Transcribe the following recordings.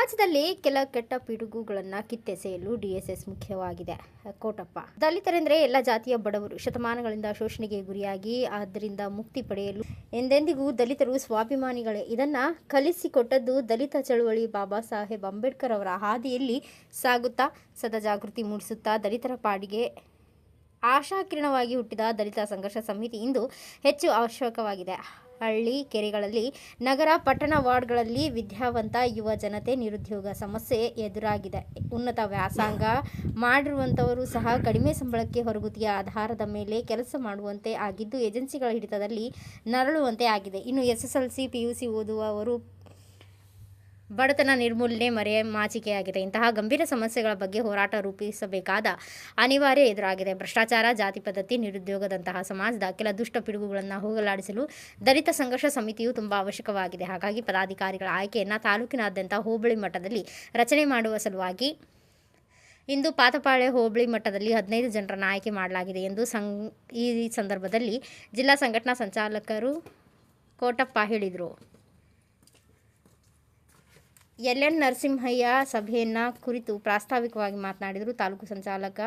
ಸಮಾಜದಲ್ಲಿ ಕೆಲ ಕೆಟ್ಟ ಪಿಡುಗುಗಳನ್ನು ಕಿತ್ತೆಸೆಯಲು ಡಿಎಸ್ಎಸ್ ಮುಖ್ಯವಾಗಿದೆ. ಕೋಟಪ್ಪ ದಲಿತರೆಂದರೆ ಎಲ್ಲ ಜಾತಿಯ ಬಡವರು ಶತಮಾನಗಳಿಂದ ಶೋಷಣೆಗೆ ಗುರಿಯಾಗಿ ಅದರಿಂದ ಮುಕ್ತಿ ಪಡೆಯಲು ಎಂದೆಂದಿಗೂ ದಲಿತರು ಸ್ವಾಭಿಮಾನಿಗಳೇ. ಇದನ್ನ ಕಲಿಸಿಕೊಟ್ಟದ್ದು ದಲಿತ ಚಳುವಳಿ. ಬಾಬಾ ಸಾಹೇಬ್ ಅಂಬೇಡ್ಕರ್ ಅವರ ಹಾದಿಯಲ್ಲಿ ಸಾಗುತ್ತಾ ಸದಾ ಜಾಗೃತಿ ಮೂಡಿಸುತ್ತಾ ದಲಿತರ ಪಾಡಿಗೆ ಆಶಾಕಿರಣವಾಗಿ ಹುಟ್ಟಿದ ದಲಿತ ಸಂಘರ್ಷ ಸಮಿತಿ ಇಂದು ಹೆಚ್ಚು ಅವಶ್ಯಕವಾಗಿದೆ. ಹಳ್ಳಿ ಕೆರೆಗಳಲ್ಲಿ, ನಗರ ಪಟ್ಟಣ ವಾರ್ಡ್ಗಳಲ್ಲಿ ವಿದ್ಯಾವಂತ ಯುವ ಜನತೆ ನಿರುದ್ಯೋಗ ಸಮಸ್ಯೆ ಎದುರಾಗಿದೆ. ಉನ್ನತ ವ್ಯಾಸಂಗ ಮಾಡಿರುವಂಥವರು ಸಹ ಕಡಿಮೆ ಸಂಬಳಕ್ಕೆ ಹೊರಗುತ್ತಿಗೆ ಆಧಾರದ ಮೇಲೆ ಕೆಲಸ ಮಾಡುವಂತೆ ಆಗಿದ್ದು, ಏಜೆನ್ಸಿಗಳ ಹಿಡಿತದಲ್ಲಿ ನರಳುವಂತೆ ಆಗಿದೆ. ಇನ್ನು SSLC PUC ಓದುವವರು ಬಡತನ ನಿರ್ಮೂಲನೆ ಮರೆಮಾಚಿಕೆಯಾಗಿದೆ. ಇಂತಹ ಗಂಭೀರ ಸಮಸ್ಯೆಗಳ ಬಗ್ಗೆ ಹೋರಾಟ ರೂಪಿಸಬೇಕಾದ ಅನಿವಾರ್ಯ ಎದುರಾಗಿದೆ. ಭ್ರಷ್ಟಾಚಾರ, ಜಾತಿ ಪದ್ಧತಿ, ನಿರುದ್ಯೋಗದಂತಹ ಸಮಾಜದ ಕೆಲ ದುಷ್ಟ ಪಿಡುಗುಗಳನ್ನು ಹೋಗಲಾಡಿಸಲು ದಲಿತ ಸಂಘರ್ಷ ಸಮಿತಿಯು ತುಂಬ ಅವಶ್ಯಕವಾಗಿದೆ. ಹಾಗಾಗಿ ಪದಾಧಿಕಾರಿಗಳ ಆಯ್ಕೆಯನ್ನು ತಾಲೂಕಿನಾದ್ಯಂತ ಹೋಬಳಿ ಮಟ್ಟದಲ್ಲಿ ರಚನೆ ಮಾಡುವ ಸಲುವಾಗಿ ಇಂದು ಪಾತಪಾಳ್ಯ ಹೋಬಳಿ ಮಟ್ಟದಲ್ಲಿ 15 ಜನರನ್ನು ಆಯ್ಕೆ ಮಾಡಲಾಗಿದೆ ಎಂದು ಈ ಸಂದರ್ಭದಲ್ಲಿ ಜಿಲ್ಲಾ ಸಂಘಟನಾ ಸಂಚಾಲಕರು ಕೋಟಪ್ಪ ಹೇಳಿದರು. LN ನರಸಿಂಹಯ್ಯ ಸಭೆಯನ್ನು ಕುರಿತು ಪ್ರಾಸ್ತಾವಿಕವಾಗಿ ಮಾತನಾಡಿದರು. ತಾಲೂಕು ಸಂಚಾಲಕ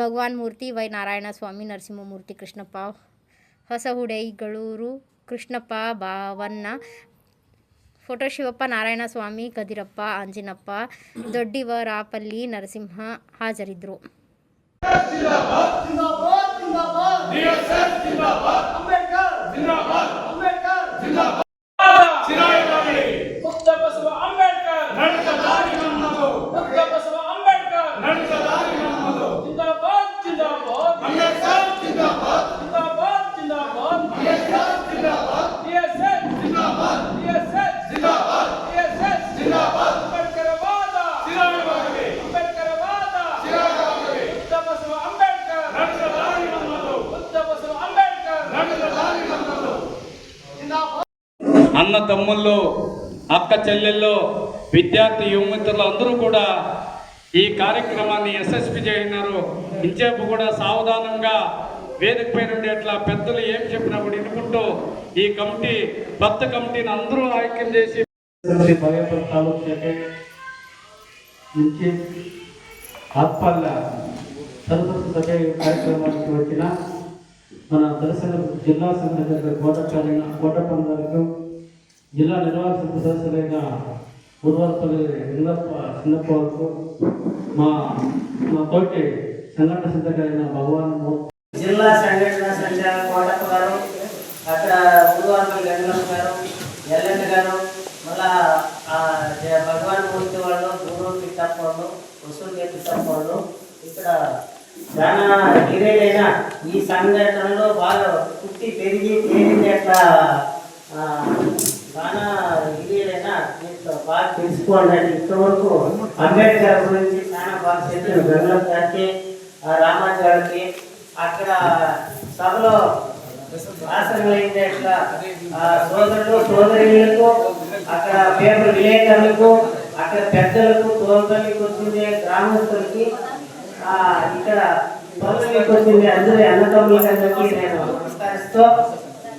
ಭಗವಾನ್ ಮೂರ್ತಿ, ವೈ ನಾರಾಯಣಸ್ವಾಮಿ, ನರಸಿಂಹಮೂರ್ತಿ, ಕೃಷ್ಣಪ್ಪ ಹೊಸಹುಡೇಗಳೂರು, ಕೃಷ್ಣಪ್ಪ ಬಾವನ್ನ, ಫೋಟೋ ಶಿವಪ್ಪ, ನಾರಾಯಣಸ್ವಾಮಿ, ಕದಿರಪ್ಪ, ಅಂಜಿನಪ್ಪ, ದೊಡ್ಡಿವರಾಪಲ್ಲಿ, ನರಸಿಂಹ ಹಾಜರಿದ್ದರು. అన్న తమ్ముళ్ళు, అక్క చెల్లెళ్ళు, విద్యార్థి యువమిత్రులు అందరూ కూడా ఈ కార్యక్రమాన్ని SSP చేయన్నారు. ఇంచేపు కూడా సావధానంగా వేదిక పైన ఉండేట్లా పెద్దలు ఏం చెప్పినా కూడా వినుకుంటూ ఈ కమిటీ కొత్త కమిటీని అందరూ ఐక్యం చేసి నుంచి ఆత్పల్ల సరస్వతి సభ కార్యక్రమానికి వచ్చిన మన దర్శన జిల్లా సంఘటన కోటప్ప గారికి, జిల్లా నిర్వాహక సదస్సులైన ఉర్వరపల్లి లింగప్ప చిన్నప్ప వరకు, మా తోటి సంఘటన సంఘటన భగవాన్ జిల్లా సంఘటన సంచాలక కోటప్ప గారు, అక్కడ ఉర్వరపల్లి లింగప్ప గారు, LN గారు, మళ్ళా భగవాన్ మూర్తి వాళ్ళు, గూడూరు పిట్టప్ప వాళ్ళు, వసూలు పిట్టప్ప వాళ్ళు, ఇక్కడ చాలా గిరేలైన ఈ సంఘటనలో బాగా పుట్టి పెరిగి తేలింది అట్లా చాలా గిరేలైనా బాగా తెలుసుకోండి. ఇంతవరకు అంబేద్కర్ గురించి చాలా బాగా చెప్పిన గంగం గారికి, రామాజు గారికి, అక్కడ సభలో ఆసనమైంది అట్లా సోదరులు సోదరులకు, అక్కడ పేపర్ విలేకరులకు, అక్కడ పెద్దలకు, తోటలకు వచ్చింది గ్రామస్తులకి, ఇక్కడ తోటలకు వచ్చింది అందరి అన్నదమ్ములకి నేను నమస్కరిస్తూ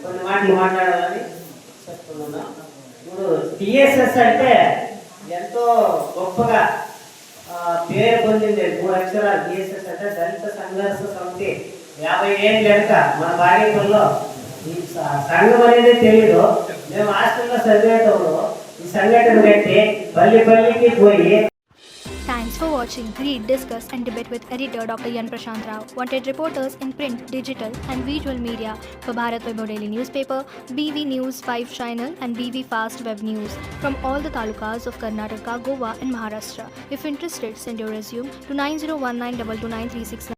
కొన్ని మాటలు మాట్లాడాలని చెప్తున్నా. ఇప్పుడు TSS అంటే ఎంతో గొప్పగా పేరు పొందింది. 3 అక్షరాలు TSS అంటే దళిత సంఘర్ష సమితి. 50 ఏళ్ళ వెనక మన బాగేపల్లిలో ఈ సంఘం అనేది తెలియదు. మేము హాస్టల్లో చదివేటప్పుడు ఈ సంఘటన పెట్టి పల్లికి పోయి. Thanks for watching Read, Discuss and Debate with editor Dr. Yan Prashant Rao. Wanted reporters in print, digital and visual media for Bharat Vaibhav Daily Newspaper, BV News 5 Channel and BV Fast Web News from all the talukas of Karnataka, Goa and Maharashtra. If interested, send your resume to 9019229369.